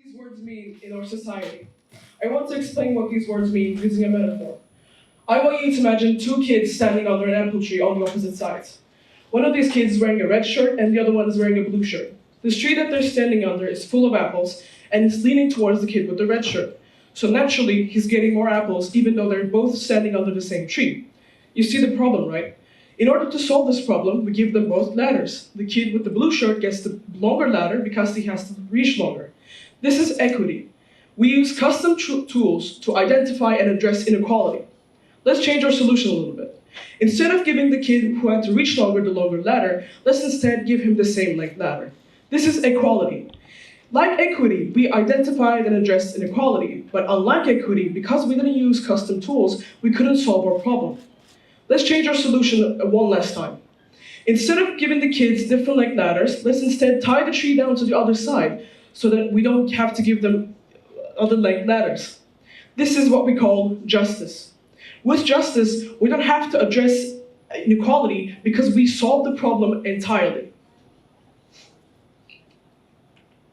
these words mean in our society. I want to explain what these words mean using a metaphor. I want you to imagine two kids standing under an apple tree on the opposite sides. One of these kids is wearing a red shirt and the other one is wearing a blue shirt. The tree that they're standing under is full of apples and is leaning towards the kid with the red shirt. So naturally, he's getting more apples even though they're both standing under the same tree. You see the problem, right? In order to solve this problem, we give them both ladders. The kid with the blue shirt gets the longer ladder because he has to reach longer. This is equity. We use custom tools to identify and address inequality. Let's change our solution a little bit. Instead of giving the kid who had to reach longer the longer ladder, let's instead give him the same length ladder. This is equality. Like equity, we identified and addressed inequality, but unlike equity, because we didn't use custom tools, we couldn't solve our problem. Let's change our solution one last time. Instead of giving the kids different length ladders, let's instead tie the tree down to the other side so that we don't have to give them other length ladders. This is what we call justice. With justice, we don't have to address inequality because we solve the problem entirely.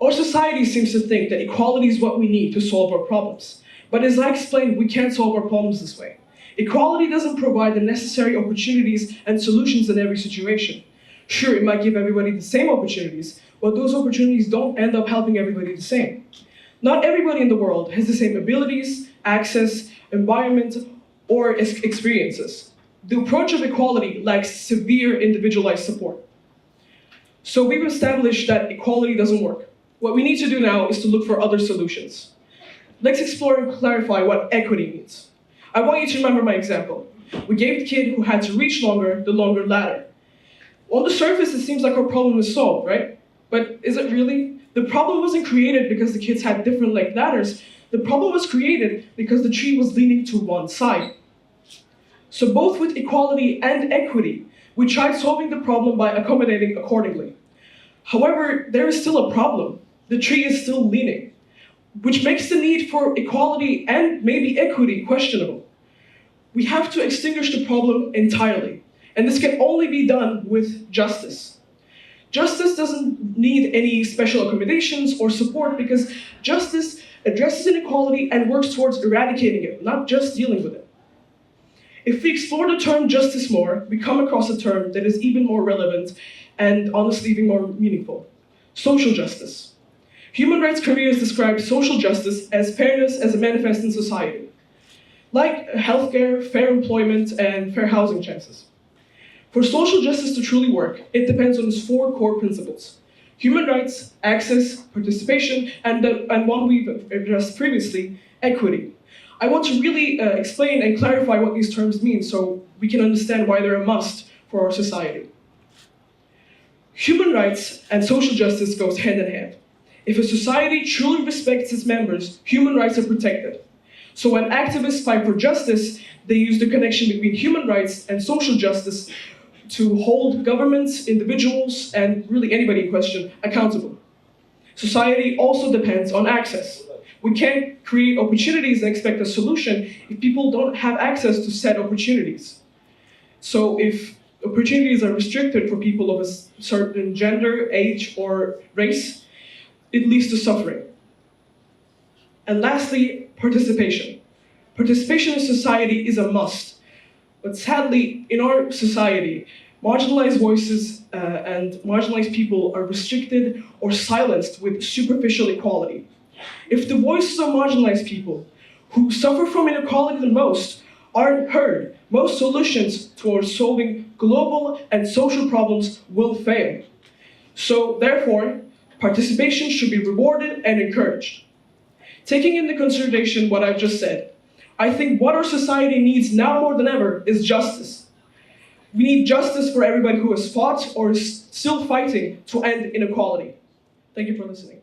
Our society seems to think that equality is what we need to solve our problems. But as I explained, we can't solve our problems this way. Equality doesn't provide the necessary opportunities and solutions in every situation. Sure, it might give everybody the same opportunities, but those opportunities don't end up helping everybody the same. Not everybody in the world has the same abilities, access, environment, or experiences. The approach of equality lacks severe individualized support. So we've established that equality doesn't work. What we need to do now is to look for other solutions. Let's explore and clarify what equity means. I want you to remember my example. We gave the kid who had to reach longer the longer ladder. On the surface, it seems like our problem is solved, right? But is it really? The problem wasn't created because the kids had different length ladders. The problem was created because the tree was leaning to one side. So both with equality and equity, we tried solving the problem by accommodating accordingly. However, there is still a problem. The tree is still leaning, which makes the need for equality and maybe equity questionable. We have to extinguish the problem entirely, and this can only be done with justice. Justice doesn't need any special accommodations or support because justice addresses inequality and works towards eradicating it, not just dealing with it. If we explore the term justice more, we come across a term that is even more relevant and honestly even more meaningful: social justice. Human rights careers describe social justice as fairness as a manifest in society, like healthcare, fair employment, and fair housing chances. For social justice to truly work, it depends on its four core principles: human rights, access, participation, and one we've addressed previously, equity. I want to really explain and clarify what these terms mean so we can understand why they're a must for our society. Human rights and social justice goes hand in hand. If a society truly respects its members, human rights are protected. So when activists fight for justice, they use the connection between human rights and social justice to hold governments, individuals, and really anybody in question accountable. Society also depends on access. We can't create opportunities and expect a solution if people don't have access to said opportunities. So if opportunities are restricted for people of a certain gender, age, or race, it leads to suffering. And lastly, participation. Participation in society is a must. But sadly, in our society, marginalized voices and marginalized people are restricted or silenced with superficial equality. If the voices of marginalized people who suffer from inequality the most aren't heard, most solutions towards solving global and social problems will fail. So therefore, participation should be rewarded and encouraged. Taking into consideration what I've just said, I think what our society needs now more than ever is justice. We need justice for everybody who has fought or is still fighting to end inequality. Thank you for listening.